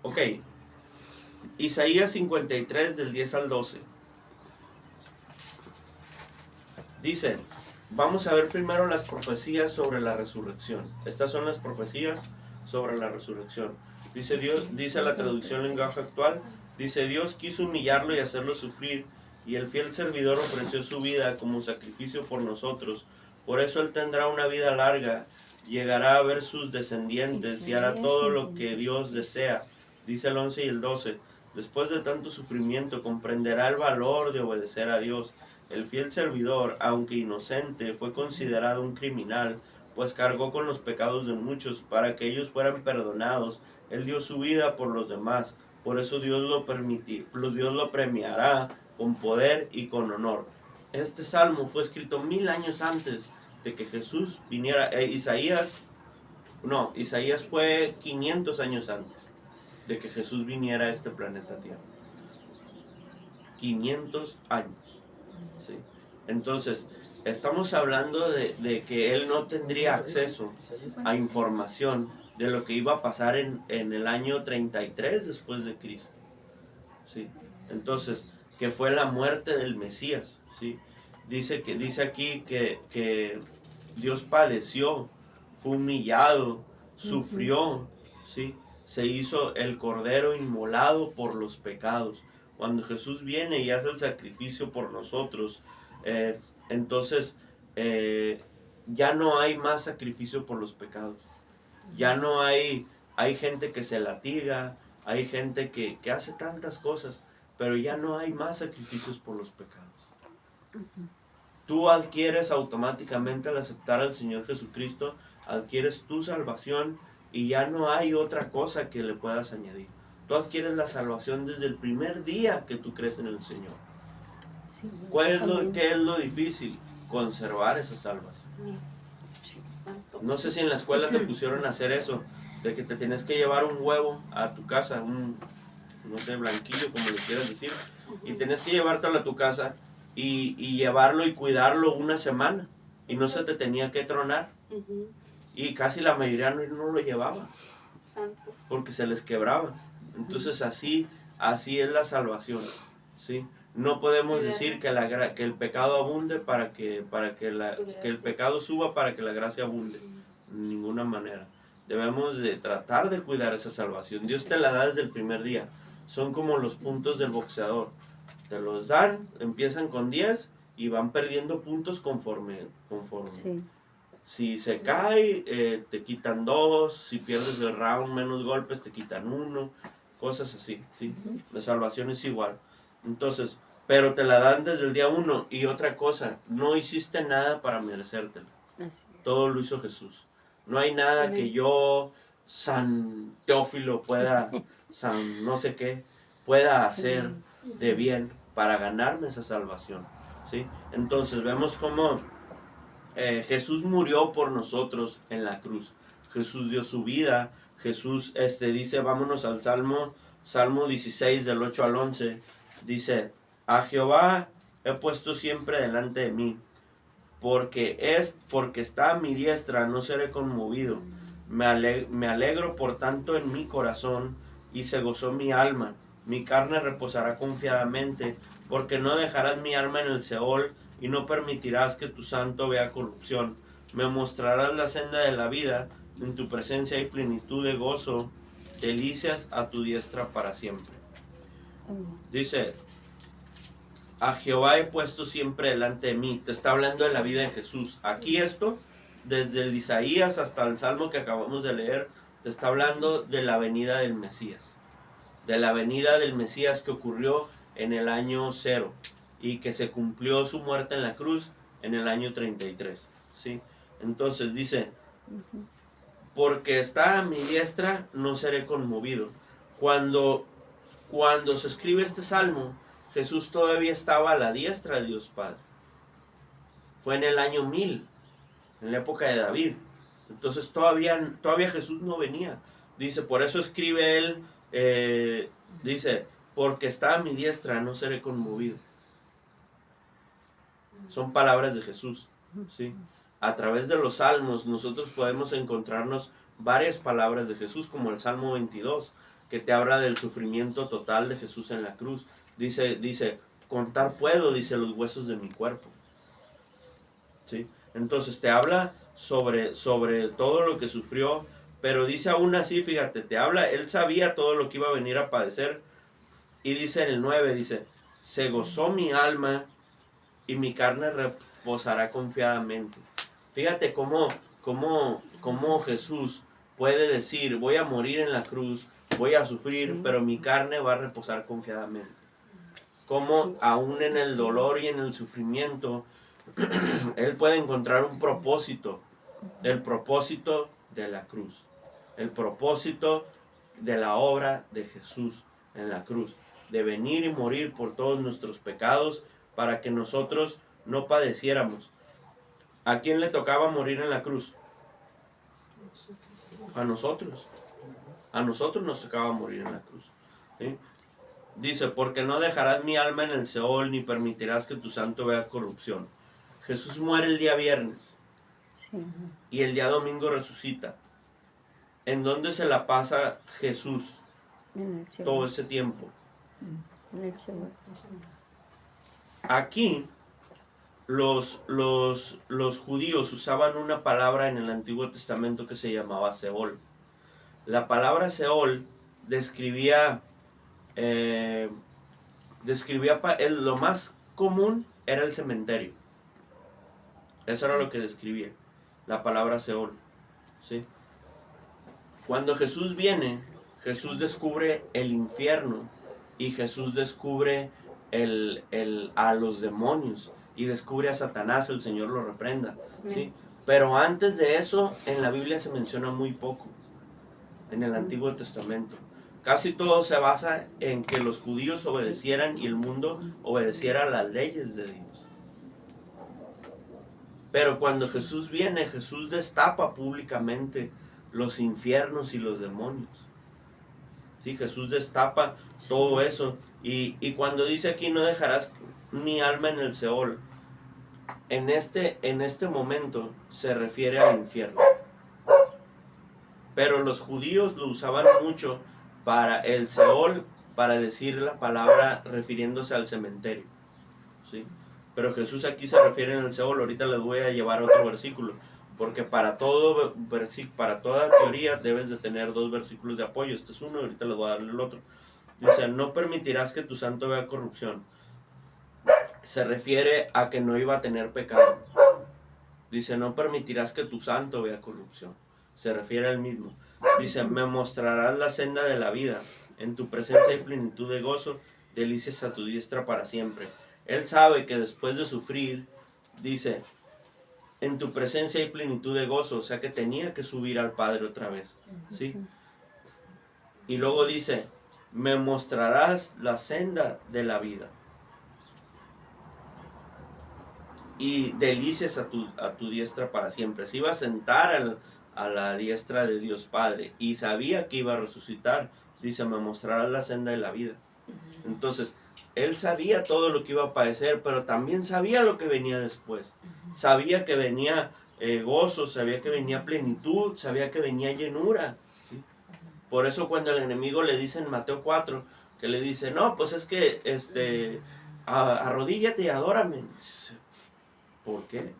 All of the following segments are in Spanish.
Ok, Isaías 53 del 10 al 12. Dice, vamos a ver primero las profecías sobre la resurrección. Estas son las profecías sobre la resurrección. Dice Dios, dice la traducción lenguaje actual, dice Dios quiso humillarlo y hacerlo sufrir, y el fiel servidor ofreció su vida como sacrificio por nosotros. Por eso él tendrá una vida larga, llegará a ver sus descendientes y hará todo lo que Dios desea. Dice el 11 y el 12. Después de tanto sufrimiento comprenderá el valor de obedecer a Dios. El fiel servidor, aunque inocente, fue considerado un criminal, pues cargó con los pecados de muchos para que ellos fueran perdonados. Él dio su vida por los demás. Por eso Dios lo premiará con poder y con honor. Este salmo fue escrito 1000 años antes de que Jesús viniera. Isaías fue 500 años antes de que Jesús viniera a este planeta Tierra. 500 años. ¿Sí? Entonces, estamos hablando de que él no tendría acceso a información de lo que iba a pasar en el año 33 después de Cristo. ¿Sí? Entonces, que fue la muerte del Mesías. ¿Sí? Dice aquí que Dios padeció, fue humillado, sufrió, ¿sí? Se hizo el cordero inmolado por los pecados. Cuando Jesús viene y hace el sacrificio por nosotros, entonces ya no hay más sacrificio por los pecados. Ya no hay gente que se latiga, hay gente que hace tantas cosas, pero ya no hay más sacrificios por los pecados. Tú adquieres automáticamente al aceptar al Señor Jesucristo, adquieres tu salvación y ya no hay otra cosa que le puedas añadir. Tú adquieres la salvación desde el primer día que tú crees en el Señor. Sí, ¿qué es lo difícil? Conservar esa salvación. No sé si en la escuela te pusieron a hacer eso, de que te tienes que llevar un huevo a tu casa, un, no sé, blanquillo, como le quieras decir, y tienes que llevártelo a tu casa y llevarlo y cuidarlo una semana, y no se te tenía que tronar. Y casi la mayoría no lo llevaba, porque se les quebraba. Entonces así es la salvación, ¿sí? No podemos decir que el pecado abunde para que el pecado suba para que la gracia abunde. De ninguna manera. Debemos de tratar de cuidar esa salvación. Dios te la da desde el primer día. Son como los puntos del boxeador. Te los dan, empiezan con 10 y van perdiendo puntos conforme. Sí. Si se cae, te quitan 2. Si pierdes el round, menos golpes, te quitan 1. Cosas así, ¿sí? La salvación es igual. Entonces, pero te la dan desde el día 1. Y otra cosa, no hiciste nada para merecértelo. Todo lo hizo Jesús. No hay nada que yo, San Teófilo, San no sé qué, pueda hacer de bien para ganarme esa salvación, ¿sí? Entonces vemos cómo Jesús murió por nosotros en la cruz. Jesús dio su vida. Jesús dice, vámonos al Salmo 16 del 8 al 11. Dice, a Jehová he puesto siempre delante de mí, porque está a mi diestra, no seré conmovido. Me alegro por tanto en mi corazón, y se gozó mi alma. Mi carne reposará confiadamente, porque no dejarás mi alma en el Seol, y no permitirás que tu santo vea corrupción. Me mostrarás la senda de la vida, en tu presencia hay plenitud de gozo, delicias a tu diestra para siempre. Dice, a Jehová he puesto siempre delante de mí. Te está hablando de la vida de Jesús. Aquí esto, desde el Isaías hasta el Salmo que acabamos de leer, te está hablando de la venida del Mesías. De la venida del Mesías que ocurrió en el año 0 y que se cumplió su muerte en la cruz en el año 33. ¿Sí? Entonces dice, porque está a mi diestra, no seré conmovido. Cuando se escribe este salmo, Jesús todavía estaba a la diestra de Dios Padre. Fue en el año 1000, en la época de David. Entonces todavía Jesús no venía. Dice, por eso escribe él, dice, porque está a mi diestra, no seré conmovido. Son palabras de Jesús, ¿sí? A través de los salmos nosotros podemos encontrarnos varias palabras de Jesús, como el Salmo 22. que te habla del sufrimiento total de Jesús en la cruz. Dice, contar puedo, dice, los huesos de mi cuerpo. ¿Sí? Entonces te habla sobre todo lo que sufrió, pero dice aún así, fíjate, te habla, él sabía todo lo que iba a venir a padecer, y dice en el 9, dice, se gozó mi alma y mi carne reposará confiadamente. Fíjate cómo Jesús puede decir, voy a morir en la cruz, voy a sufrir, sí, pero mi carne va a reposar confiadamente. Como sí, aún en el dolor y en el sufrimiento, él puede encontrar un propósito, el propósito de la cruz, el propósito de la obra de Jesús en la cruz, de venir y morir por todos nuestros pecados para que nosotros no padeciéramos. ¿A quién le tocaba morir en la cruz? A nosotros. A nosotros nos tocaba morir en la cruz. ¿Sí? Dice, porque no dejarás mi alma en el Seol, ni permitirás que tu santo vea corrupción. Jesús muere el día viernes. Sí. Y el día domingo resucita. ¿En dónde se la pasa Jesús todo ese tiempo? En el Seol. Aquí los judíos usaban una palabra en el Antiguo Testamento que se llamaba Seol. La palabra Seol describía lo más común era el cementerio. Eso era lo que describía la palabra Seol, ¿sí? Cuando Jesús viene, Jesús descubre el infierno y Jesús descubre a los demonios y descubre a Satanás, el Señor lo reprenda, ¿sí? Pero antes de eso, en la Biblia se menciona muy poco, en el Antiguo Testamento. Casi todo se basa en que los judíos obedecieran y el mundo obedeciera a las leyes de Dios. Pero cuando Jesús viene, Jesús destapa públicamente los infiernos y los demonios. Sí, Jesús destapa todo eso. Y cuando dice aquí, no dejarás mi alma en el Seol, en este momento se refiere al infierno. Pero los judíos lo usaban mucho para el Seol, para decir la palabra refiriéndose al cementerio, ¿sí? Pero Jesús aquí se refiere en el Seol. Ahorita les voy a llevar a otro versículo, porque para toda teoría debes de tener dos versículos de apoyo. Este es uno, ahorita les voy a dar el otro. Dice, no permitirás que tu santo vea corrupción. Se refiere a que no iba a tener pecado. Dice, no permitirás que tu santo vea corrupción. Se refiere al mismo. Dice, me mostrarás la senda de la vida. En tu presencia hay plenitud de gozo, delicias a tu diestra para siempre. Él sabe que después de sufrir, dice, en tu presencia hay plenitud de gozo, o sea que tenía que subir al Padre otra vez, ¿sí? Y luego dice, me mostrarás la senda de la vida. Y delicias a tu diestra para siempre. Se iba a sentar a la diestra de Dios Padre y sabía que iba a resucitar. Dice, me mostrarás la senda de la vida. Entonces, él sabía todo lo que iba a padecer, pero también sabía lo que venía después. Sabía que venía gozo, sabía que venía plenitud, sabía que venía llenura, ¿sí? Por eso cuando el enemigo le dice en Mateo 4, que le dice, no, pues es que arrodíllate y adórame. ¿Por qué?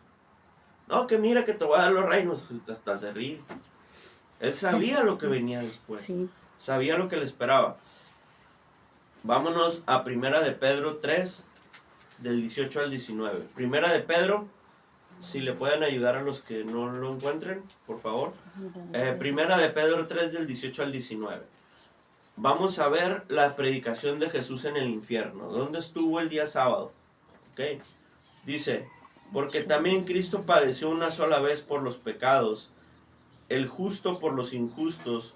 No, que mira que te voy a dar los reinos. Hasta se ríe. Él sabía lo que venía después. Sí. Sabía lo que le esperaba. Vámonos a Primera de Pedro 3, del 18 al 19. Primera de Pedro, si le pueden ayudar a los que no lo encuentren, por favor. Primera de Pedro 3, del 18 al 19. Vamos a ver la predicación de Jesús en el infierno. ¿Dónde estuvo el día sábado? ¿Okay? Dice, porque también Cristo padeció una sola vez por los pecados, el justo por los injustos,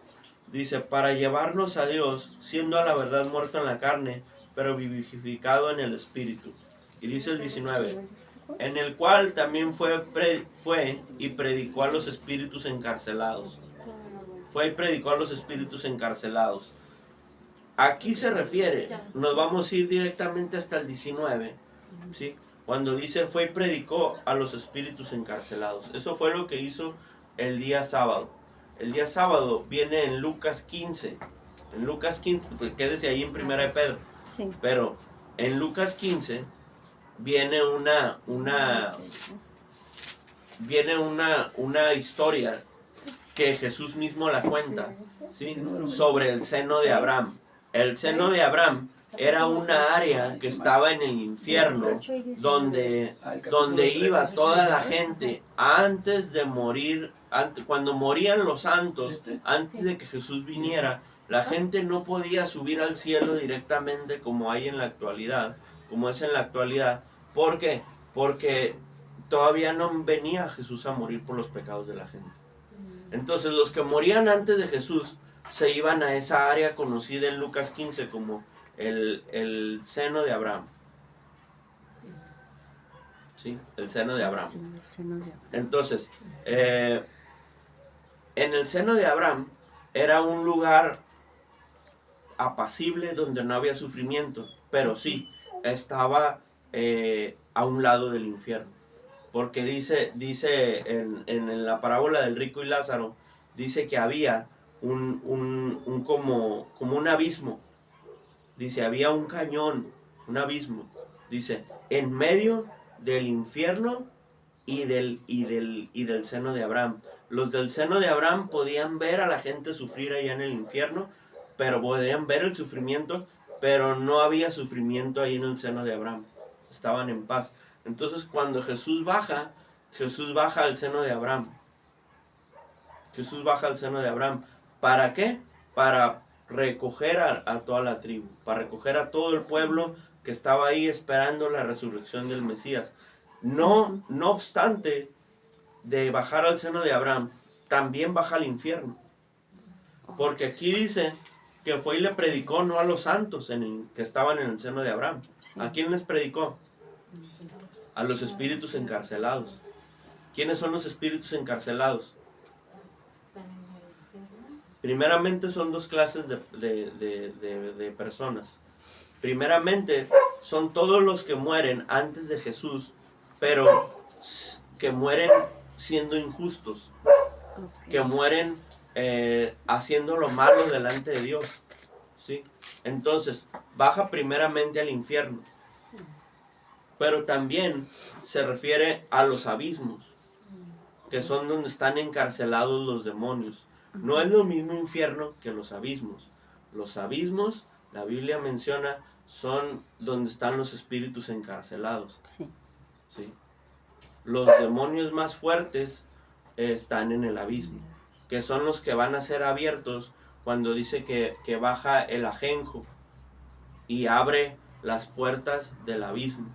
dice, para llevarnos a Dios, siendo a la verdad muerto en la carne, pero vivificado en el Espíritu. Y dice el 19, en el cual también fue y predicó a los espíritus encarcelados. Fue y predicó a los espíritus encarcelados. Aquí se refiere, nos vamos a ir directamente hasta el 19, ¿sí? Cuando dice fue y predicó a los espíritus encarcelados. Eso fue lo que hizo el día sábado. El día sábado viene en Lucas 15. En Lucas 15, pues quédese ahí en Primera de Pedro. Sí. Pero en Lucas 15 viene una historia que Jesús mismo la cuenta, ¿sí? Sobre el seno de Abraham. El seno de Abraham era una área que estaba en el infierno donde iba toda la gente antes de morir, cuando morían los santos, antes de que Jesús viniera. La gente no podía subir al cielo directamente como hay en la actualidad, como es en la actualidad. ¿Por qué? Porque todavía no venía Jesús a morir por los pecados de la gente. Entonces los que morían antes de Jesús se iban a esa área conocida en Lucas 15 como el seno de Abraham. ¿Sí? El seno de Abraham. Entonces, en el seno de Abraham era un lugar apacible donde no había sufrimiento, pero sí, estaba a un lado del infierno. Porque dice en la parábola del rico y Lázaro, dice que había como un abismo. Dice, había un cañón, un abismo. Dice, en medio del infierno y del seno de Abraham. Los del seno de Abraham podían ver a la gente sufrir allá en el infierno, pero podían ver el sufrimiento, pero no había sufrimiento ahí en el seno de Abraham. Estaban en paz. Entonces cuando Jesús baja al seno de Abraham. Jesús baja al seno de Abraham. ¿Para qué? Para recoger a toda la tribu, para recoger a todo el pueblo que estaba ahí esperando la resurrección del Mesías. No obstante de bajar al seno de Abraham, también baja al infierno. Porque aquí dice que fue y le predicó no a los santos que estaban en el seno de Abraham. ¿A quién les predicó? A los espíritus encarcelados. ¿Quiénes son los espíritus encarcelados? Primeramente son dos clases de personas. Primeramente son todos los que mueren antes de Jesús, pero que mueren siendo injustos, que mueren haciendo lo malo delante de Dios, ¿sí? Entonces baja primeramente al infierno, pero también se refiere a los abismos, que son donde están encarcelados los demonios. No es lo mismo infierno que los abismos. Los abismos, la Biblia menciona, son donde están los espíritus encarcelados. Sí. ¿Sí? Los demonios más fuertes están en el abismo, que son los que van a ser abiertos cuando dice que baja el ajenjo y abre las puertas del abismo.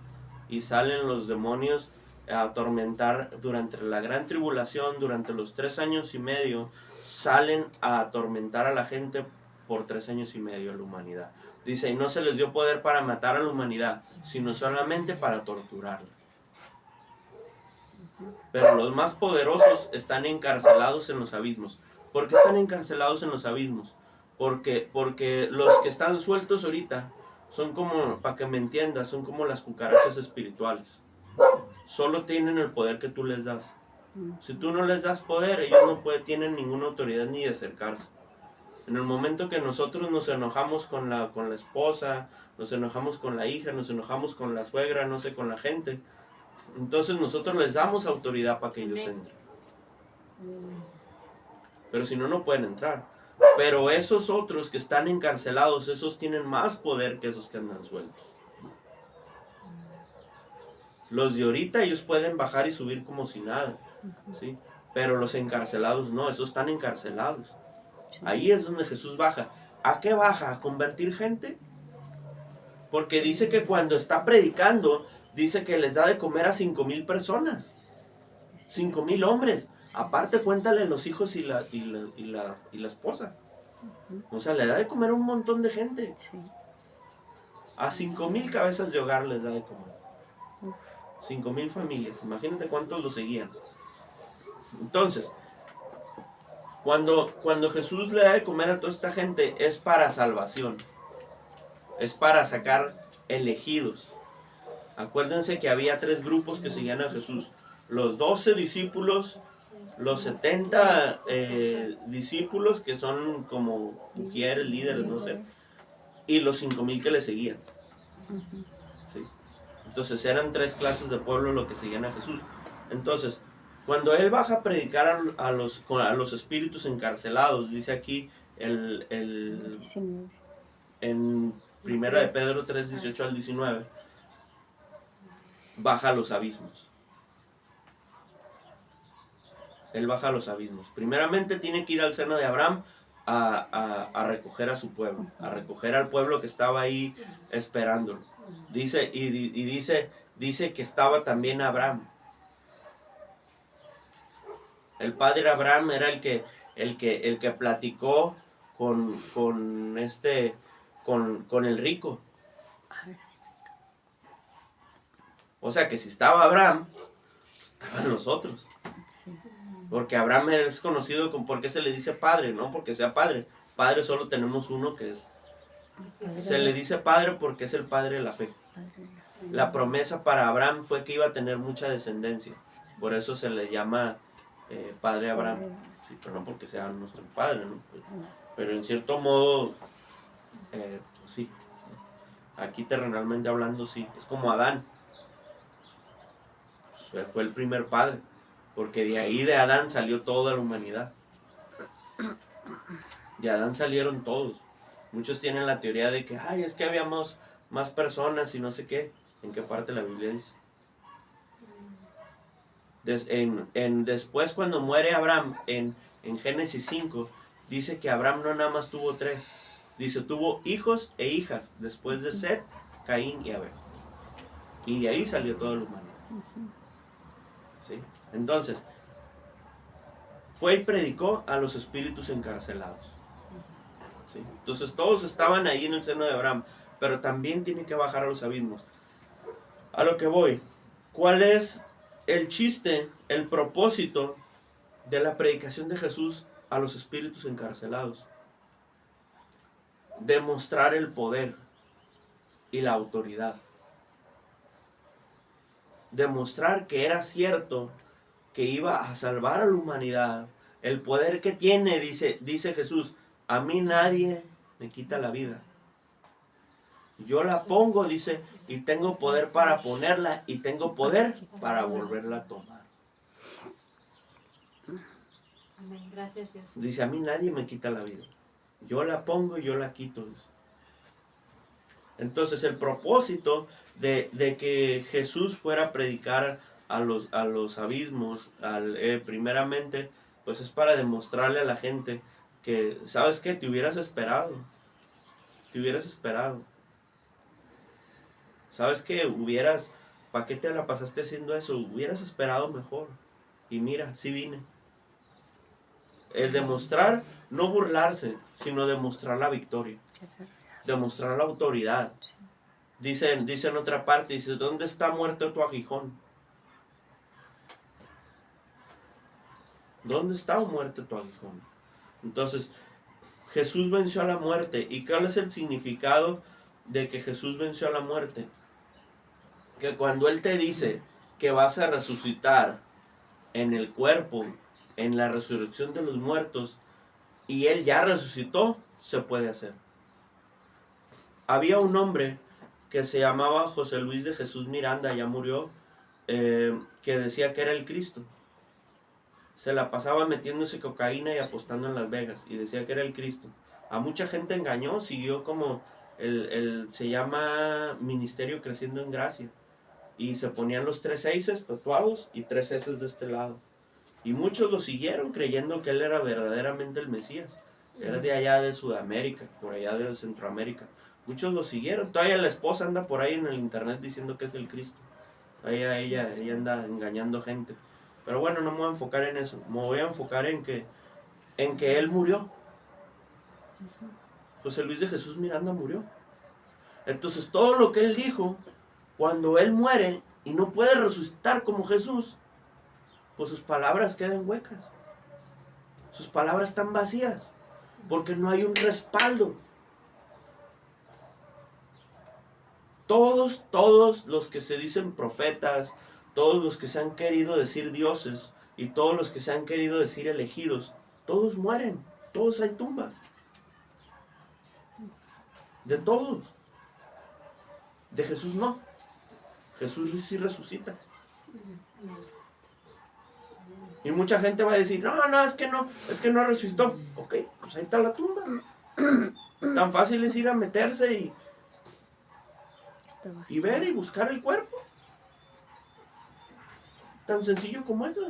Y salen los demonios a atormentar durante la gran tribulación, durante los 3 años y medio, salen a atormentar a la gente por 3 años y medio a la humanidad. Dice, y no se les dio poder para matar a la humanidad, sino solamente para torturarla. Pero los más poderosos están encarcelados en los abismos. ¿Por qué están encarcelados en los abismos? Porque los que están sueltos ahorita son como, para que me entiendas, son como las cucarachas espirituales. Solo tienen el poder que tú les das. Si tú no les das poder, ellos no tienen ninguna autoridad ni de acercarse. En el momento que nosotros nos enojamos con la esposa, nos enojamos con la hija, nos enojamos con la suegra, no sé, con la gente, entonces nosotros les damos autoridad para que ellos entren. Pero si no, no pueden entrar. Pero esos otros que están encarcelados, esos tienen más poder que esos que andan sueltos. Los de ahorita, ellos pueden bajar y subir como si nada, ¿sí? Pero los encarcelados no, esos están encarcelados. Ahí es donde Jesús baja. ¿A qué baja? ¿A convertir gente? Porque dice que cuando está predicando, dice que les da de comer a 5,000 personas. 5,000 hombres. Aparte, cuéntale los hijos y la esposa. O sea, le da de comer a un montón de gente. A 5,000 cabezas de hogar les da de comer. 5,000 familias. Imagínate cuántos lo seguían. Entonces, cuando Jesús le da de comer a toda esta gente, es para salvación. Es para sacar elegidos. Acuérdense que había 3 grupos que seguían a Jesús. Los 12 discípulos los 70 discípulos, que son como mujeres, líderes, no sé, y los 5,000 que le seguían. ¿Sí? Entonces eran 3 clases de pueblo lo que seguían a Jesús. Entonces, cuando él baja a predicar a los espíritus encarcelados, dice aquí en Primera de Pedro 3, 18 al 19, baja a los abismos. Él baja a los abismos. Primeramente tiene que ir al seno de Abraham a recoger a su pueblo, a recoger al pueblo que estaba ahí esperándolo. Dice que estaba también Abraham. El padre Abraham era el que platicó con el rico. O sea que si estaba Abraham, estaban los otros. Porque Abraham es conocido ¿por qué se le dice padre? No porque sea padre. Padre solo tenemos uno que es. Se le dice padre porque es el padre de la fe. La promesa para Abraham fue que iba a tener mucha descendencia. Por eso se le llama padre Abraham. Sí, pero no porque sea nuestro padre, ¿no? Pero en cierto modo, pues sí. Aquí terrenalmente hablando, sí. Es como Adán. Pues fue el primer padre. Porque de ahí de Adán salió toda la humanidad. De Adán salieron todos. Muchos tienen la teoría de que, es que habíamos más personas y no sé qué. ¿En qué parte de la Biblia dice? Después cuando muere Abraham, en Génesis 5, dice que Abraham no nada más tuvo 3. Dice, tuvo hijos e hijas. Después de Set, Caín y Abel. Y de ahí salió toda la humanidad. ¿Sí? Entonces, fue y predicó a los espíritus encarcelados. ¿Sí? Entonces todos estaban ahí en el seno de Abraham, pero también tiene que bajar a los abismos. A lo que voy, ¿cuál es el chiste, el propósito de la predicación de Jesús a los espíritus encarcelados? Demostrar el poder y la autoridad. Demostrar que era cierto que iba a salvar a la humanidad. El poder que tiene, dice Jesús, a mí nadie me quita la vida. Yo la pongo, dice, y tengo poder para ponerla y tengo poder para volverla a tomar. Amén, gracias Dios. Dice, a mí nadie me quita la vida. Yo la pongo y yo la quito. Dice. Entonces el propósito de que Jesús fuera a predicar a los abismos, primeramente, pues es para demostrarle a la gente que, ¿sabes qué? Te hubieras esperado. ¿Sabes qué? ¿Para qué te la pasaste haciendo eso? Hubieras esperado mejor. Y mira, sí vine. El demostrar, no burlarse, sino demostrar la victoria. Demostrar la autoridad. Dice en otra parte, dice, ¿dónde está muerto tu aguijón? ¿Dónde está muerto tu aguijón? Entonces, Jesús venció a la muerte. ¿Y cuál es el significado de que Jesús venció a la muerte? Que cuando Él te dice que vas a resucitar en el cuerpo, en la resurrección de los muertos, y Él ya resucitó, se puede hacer. Había un hombre que se llamaba José Luis de Jesús Miranda, ya murió, que decía que era el Cristo. Se la pasaba metiéndose cocaína y apostando en Las Vegas, y decía que era el Cristo. A mucha gente engañó, siguió como se llama Ministerio Creciendo en Gracia, y se ponían los 3 6 tatuados y 3 S de este lado. Y muchos lo siguieron creyendo que él era verdaderamente el Mesías. Era de allá de Sudamérica, por allá de Centroamérica. Muchos lo siguieron. Todavía la esposa anda por ahí en el internet diciendo que es el Cristo. Ella anda engañando gente. Pero bueno, no me voy a enfocar en eso. Me voy a enfocar en que él murió. José Luis de Jesús Miranda murió. Entonces todo lo que él dijo, cuando él muere y no puede resucitar como Jesús, pues sus palabras quedan huecas. Sus palabras están vacías. Porque no hay un respaldo. Todos los que se dicen profetas, todos los que se han querido decir dioses y todos los que se han querido decir elegidos, todos mueren, todos hay tumbas. De todos. De Jesús no. Jesús sí resucita. Y mucha gente va a decir, no, es que no resucitó. Ok, pues ahí está la tumba. Tan fácil es ir a meterse y ver y buscar el cuerpo. Tan sencillo como eso.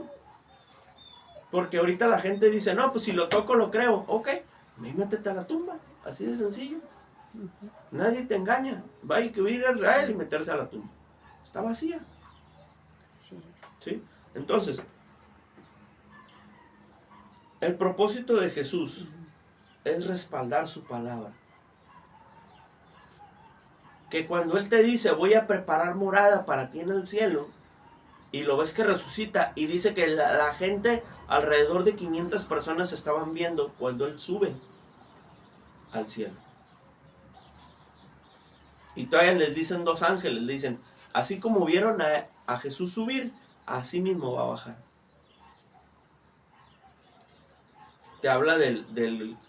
Porque ahorita la gente dice, no, pues si lo toco lo creo. Ok, métete a la tumba. Así de sencillo. Nadie te engaña. Va a ir a Israel y meterse a la tumba. Está vacía. ¿Sí? Entonces, el propósito de Jesús es respaldar su palabra. Que cuando Él te dice, voy a preparar morada para ti en el cielo, y lo ves que resucita, y dice que la gente, alrededor de 500 personas estaban viendo cuando Él sube al cielo. Y todavía les dicen dos ángeles, le dicen, así como vieron a Jesús subir, así mismo va a bajar. Te habla de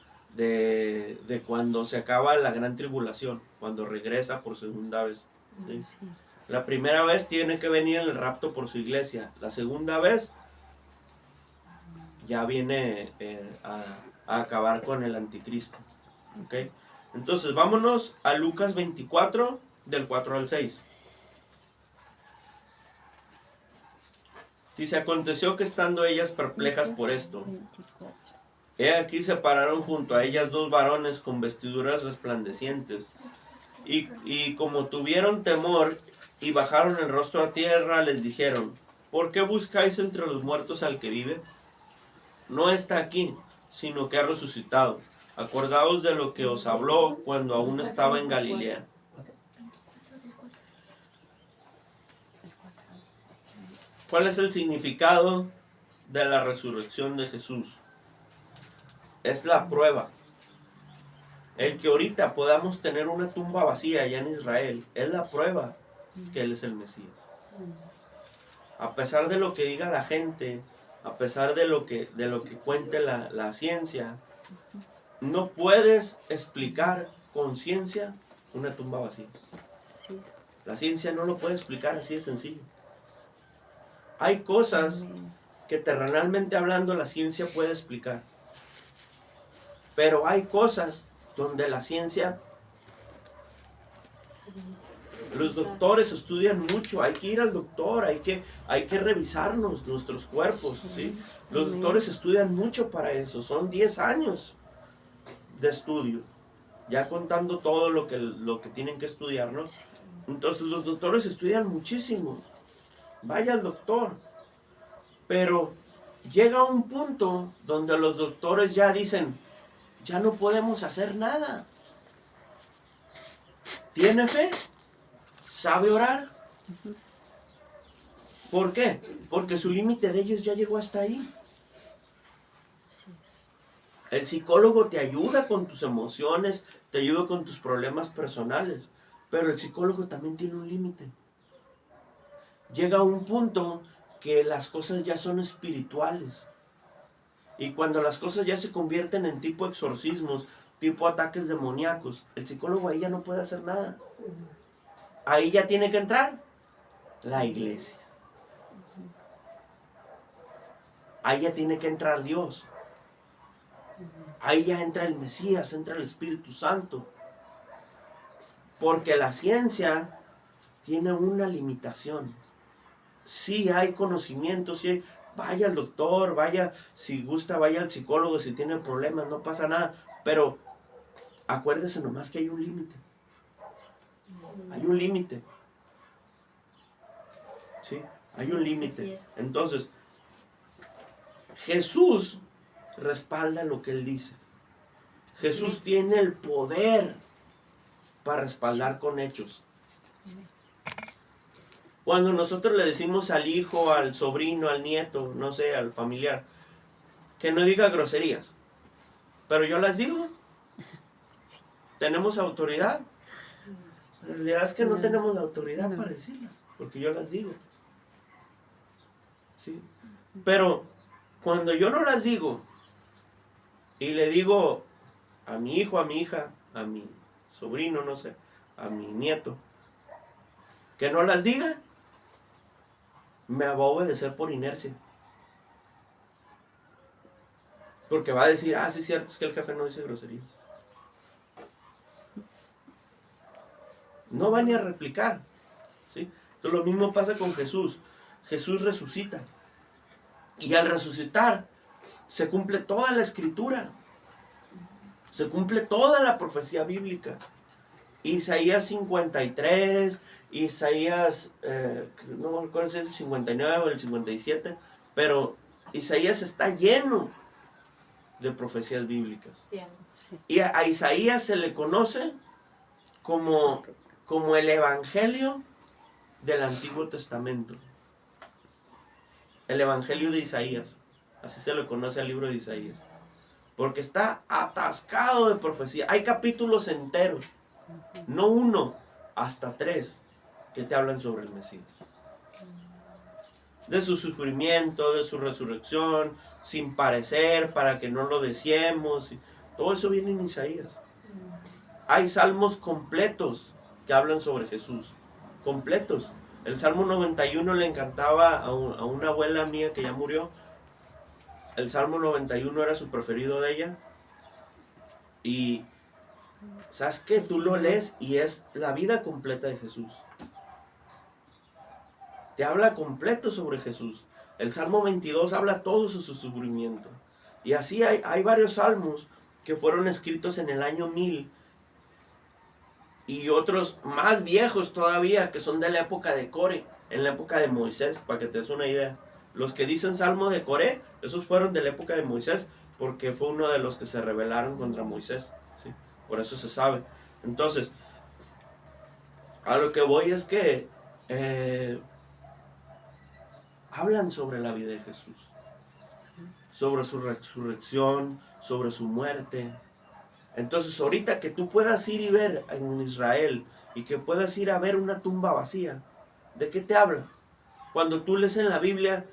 cuando se acaba la gran tribulación, cuando regresa por segunda vez. ¿Sí? Sí. La primera vez tiene que venir el rapto por su iglesia. La segunda vez ya viene a acabar con el anticristo. ¿Okay? Entonces vámonos a Lucas 24, del 4 al 6. Dice, aconteció que estando ellas perplejas por esto, he aquí se pararon junto a ellas dos varones con vestiduras resplandecientes, y como tuvieron temor y bajaron el rostro a tierra, les dijeron, ¿por qué buscáis entre los muertos al que vive? No está aquí, sino que ha resucitado. Acordaos de lo que os habló cuando aún estaba en Galilea. ¿Cuál es el significado de la resurrección de Jesús? Es la prueba. El que ahorita podamos tener una tumba vacía allá en Israel, es la prueba que Él es el Mesías. A pesar de lo que diga la gente, a pesar de lo que cuente la ciencia, no puedes explicar con ciencia una tumba vacía. La ciencia no lo puede explicar, así de sencillo. Hay cosas que terrenalmente hablando la ciencia puede explicar. Pero hay cosas donde la ciencia, los doctores estudian mucho, hay que ir al doctor, hay que revisarnos nuestros cuerpos, ¿sí? Los doctores estudian mucho para eso, son 10 años de estudio, ya contando todo lo que tienen que estudiar, ¿no? Entonces los doctores estudian muchísimo, vaya al doctor, pero llega un punto donde los doctores ya dicen, ya no podemos hacer nada. ¿Tiene fe? ¿Sabe orar? ¿Por qué? Porque su límite de ellos ya llegó hasta ahí. El psicólogo te ayuda con tus emociones, te ayuda con tus problemas personales, pero el psicólogo también tiene un límite. Llega a un punto que las cosas ya son espirituales. Y cuando las cosas ya se convierten en tipo exorcismos, tipo ataques demoníacos, el psicólogo ahí ya no puede hacer nada. Ahí ya tiene que entrar la iglesia. Ahí ya tiene que entrar Dios. Ahí ya entra el Mesías, entra el Espíritu Santo. Porque la ciencia tiene una limitación. Sí hay conocimiento, sí hay, vaya al doctor, vaya, si gusta, vaya al psicólogo, si tiene problemas, no pasa nada. Pero acuérdese nomás que hay un límite. Hay un límite. ¿Sí? Hay un límite. Entonces, Jesús respalda lo que Él dice. Jesús tiene el poder para respaldar con hechos. Cuando nosotros le decimos al hijo, al sobrino, al nieto, no sé, al familiar, que no diga groserías, pero yo las digo. ¿Tenemos autoridad? La realidad es que no tenemos la autoridad para decirlas, porque yo las digo. ¿Sí? Pero cuando yo no las digo y le digo a mi hijo, a mi hija, a mi sobrino, no sé, a mi nieto, que no las diga, me va a obedecer por inercia. Porque va a decir, sí es cierto, es que el jefe no dice groserías. No va ni a replicar, ¿sí? Entonces lo mismo pasa con Jesús. Jesús resucita. Y al resucitar, se cumple toda la escritura. Se cumple toda la profecía bíblica. Isaías 53, Isaías, no me acuerdo si es el 59 o el 57, pero Isaías está lleno de profecías bíblicas. Sí. Y a Isaías se le conoce como el evangelio del Antiguo Testamento. El evangelio de Isaías. Así se le conoce al libro de Isaías. Porque está atascado de profecía. Hay capítulos enteros, no 1, hasta 3, que te hablan sobre el Mesías. De su sufrimiento, de su resurrección, sin parecer, para que no lo deseemos. Todo eso viene en Isaías. Hay salmos completos que hablan sobre Jesús. Completos. El Salmo 91 le encantaba a una abuela mía que ya murió. El Salmo 91 era su preferido de ella. Y ¿sabes qué? Tú lo lees y es la vida completa de Jesús. Te habla completo sobre Jesús. El Salmo 22 habla todo su sufrimiento. Y así hay varios salmos que fueron escritos en el año 1000. Y otros más viejos todavía, que son de la época de Core, en la época de Moisés, para que te des una idea. Los que dicen Salmo de Core, esos fueron de la época de Moisés, porque fue uno de los que se rebelaron contra Moisés, ¿sí? Por eso se sabe. Entonces, a lo que voy es que hablan sobre la vida de Jesús, sobre su resurrección, sobre su muerte. Entonces, ahorita que tú puedas ir y ver en Israel y que puedas ir a ver una tumba vacía, ¿de qué te habla? Cuando tú lees en la Biblia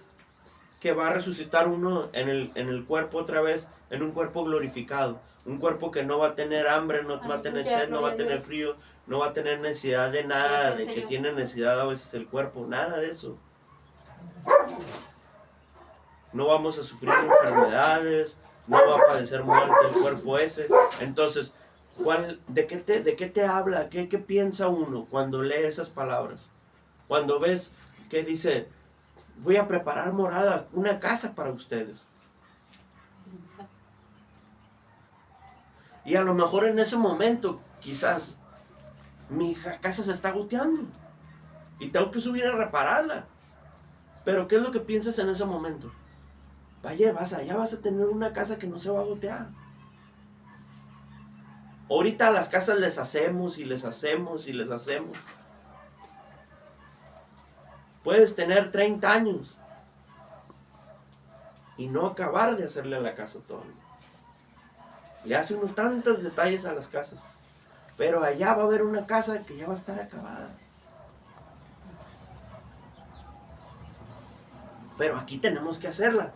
que va a resucitar uno en el cuerpo otra vez, en un cuerpo glorificado, un cuerpo que no va a tener hambre, no va a tener sed, no va a tener frío, no va a tener necesidad de nada, de que tiene necesidad a veces el cuerpo, nada de eso. No vamos a sufrir enfermedades, no va a padecer muerte el cuerpo ese. Entonces, ¿de qué te habla? ¿Qué piensa uno cuando lee esas palabras? Cuando ves que dice, voy a preparar morada, una casa para ustedes. Y a lo mejor en ese momento, quizás, mi casa se está goteando y tengo que subir a repararla. Pero ¿qué es lo que piensas en ese momento? Vaya, allá vas a tener una casa que no se va a gotear. Ahorita a las casas les hacemos y les hacemos y les hacemos. Puedes tener 30 años y no acabar de hacerle a la casa todavía. Le hace uno tantos detalles a las casas. Pero allá va a haber una casa que ya va a estar acabada. Pero aquí tenemos que hacerla.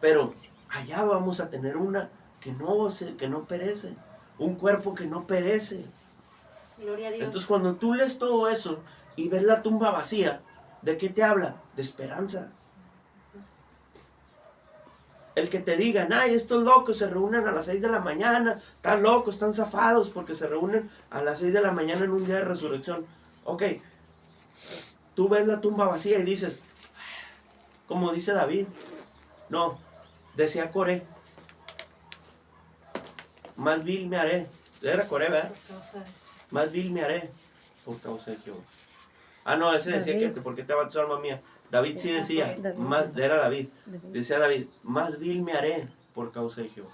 Pero allá vamos a tener una que no perece. Un cuerpo que no perece. Gloria a Dios. Entonces cuando tú lees todo eso y ves la tumba vacía, ¿de qué te habla? De esperanza. El que te digan, estos locos se reúnen a las 6 de la mañana, están locos, están zafados porque se reúnen a las 6 de la mañana en un día de resurrección. Ok, tú ves la tumba vacía y dices, como dice David, no, decía Coré, más vil me haré. Era Coré, ¿verdad? Más vil me haré por causa de Jehová. No, ese decía David. Que, ¿por qué te va tu alma mía? David sí decía, era David. Decía David, más vil me haré por causa de Jehová.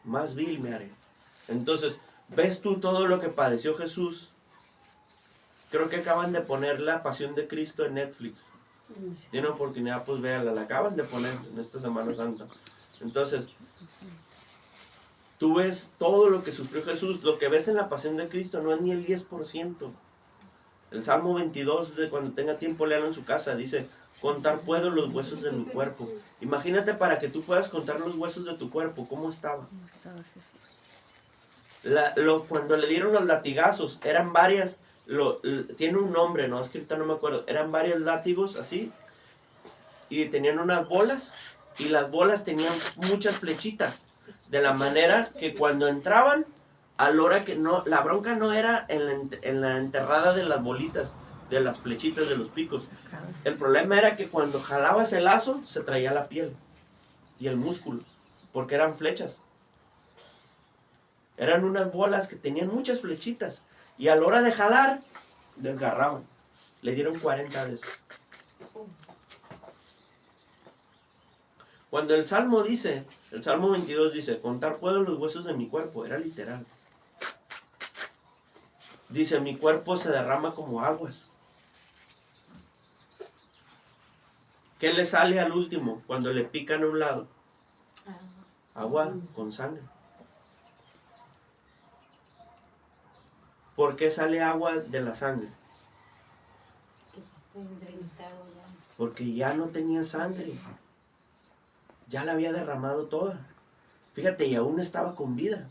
Más vil me haré. Entonces, ¿ves tú todo lo que padeció Jesús? Creo que acaban de poner La Pasión de Cristo en Netflix. Tiene oportunidad, pues véanla, la acaban de poner en esta Semana Santa. Entonces, tú ves todo lo que sufrió Jesús. Lo que ves en La Pasión de Cristo no es ni el 10%. El Salmo 22, de cuando tenga tiempo, léalo en su casa. Dice, contar puedo los huesos de mi cuerpo. Imagínate para que tú puedas contar los huesos de tu cuerpo, ¿cómo estaba? ¿Cómo estaba Jesús? Cuando le dieron los latigazos, eran varias, tiene un nombre, no, es que ahorita no me acuerdo, eran varios látigos así, y tenían unas bolas, y las bolas tenían muchas flechitas, de la manera que cuando entraban, a la hora que no, la bronca no era en la enterrada de las bolitas, de las flechitas, de los picos. El problema era que cuando jalabas el lazo, se traía la piel y el músculo, porque eran flechas. Eran unas bolas que tenían muchas flechitas, y a la hora de jalar, desgarraban. Le dieron 40 de eso. Cuando el Salmo 22 dice, contar puedo los huesos de mi cuerpo, era literal. Dice, mi cuerpo se derrama como aguas. ¿Qué le sale al último cuando le pican a un lado? Agua con sangre. ¿Por qué sale agua de la sangre? Porque ya no tenía sangre. Ya la había derramado toda. Fíjate, y aún estaba con vida.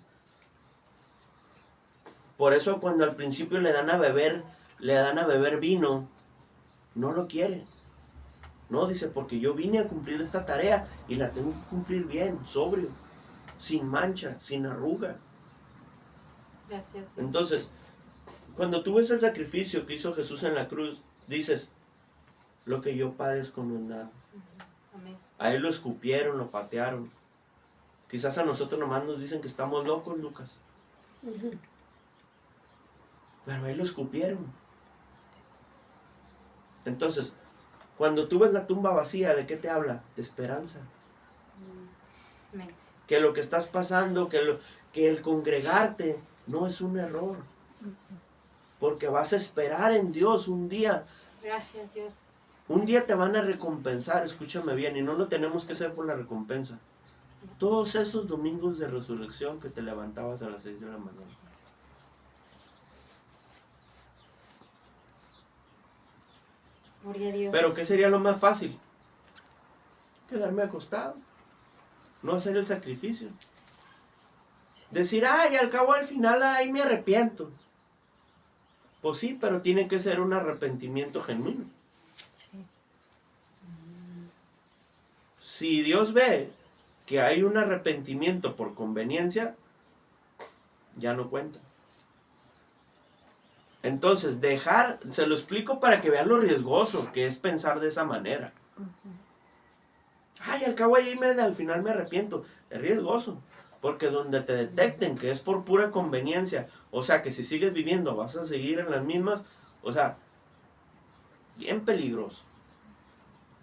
Por eso cuando al principio le dan a beber vino, no lo quiere. No, dice, porque yo vine a cumplir esta tarea y la tengo que cumplir bien, sobrio, sin mancha, sin arruga. Gracias. Entonces, cuando tú ves el sacrificio que hizo Jesús en la cruz, dices, lo que yo padezco no es nada. Amén. A él lo escupieron, lo patearon. Quizás a nosotros nomás nos dicen que estamos locos, Lucas. Pero a él lo escupieron. Entonces, cuando tú ves la tumba vacía, ¿de qué te habla? De esperanza. Amén. Que lo que estás pasando, que el congregarte no es un error. Porque vas a esperar en Dios un día. Gracias, Dios. Un día te van a recompensar, escúchame bien, y no lo tenemos que hacer por la recompensa. Todos esos domingos de resurrección que te levantabas a las 6 de la mañana. Gloria a Dios. Pero ¿qué sería lo más fácil? Quedarme acostado. No hacer el sacrificio. Decir, ay, al cabo al final, ay, me arrepiento. Pues sí, pero tiene que ser un arrepentimiento genuino. Sí. Si Dios ve que hay un arrepentimiento por conveniencia, ya no cuenta. Entonces, se lo explico para que vean lo riesgoso que es pensar de esa manera. Ay, al cabo ahí al final me arrepiento. Es riesgoso. Porque donde te detecten que es por pura conveniencia, o sea, que si sigues viviendo vas a seguir en las mismas, o sea, bien peligroso.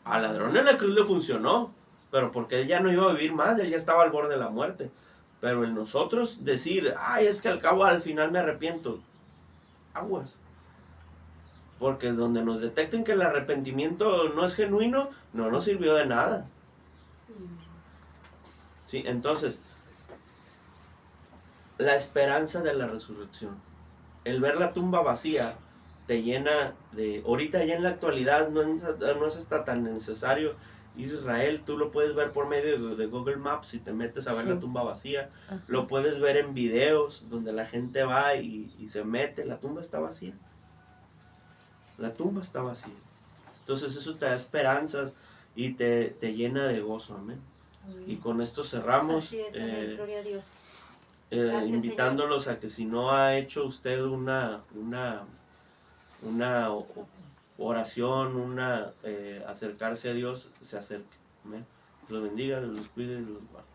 Al ladrón en la cruz le funcionó, pero porque él ya no iba a vivir más, él ya estaba al borde de la muerte. Pero en nosotros decir, ay, es que al cabo al final me arrepiento, aguas. Porque donde nos detecten que el arrepentimiento no es genuino, no nos sirvió de nada. Sí, entonces, la esperanza de la resurrección. El ver la tumba vacía te llena de... Ahorita ya en la actualidad no es hasta tan necesario ir a Israel. Tú lo puedes ver por medio de Google Maps si te metes a ver la tumba vacía. Lo puedes ver en videos donde la gente va y se mete. La tumba está vacía. La tumba está vacía. Entonces eso te da esperanzas y te llena de gozo. Amén. Y con esto cerramos. Así es, amén. Gloria a Dios. Invitándolos a que si no ha hecho usted una oración, acercarse a Dios, se acerque. Amén. Los bendiga, los cuide y los guarde.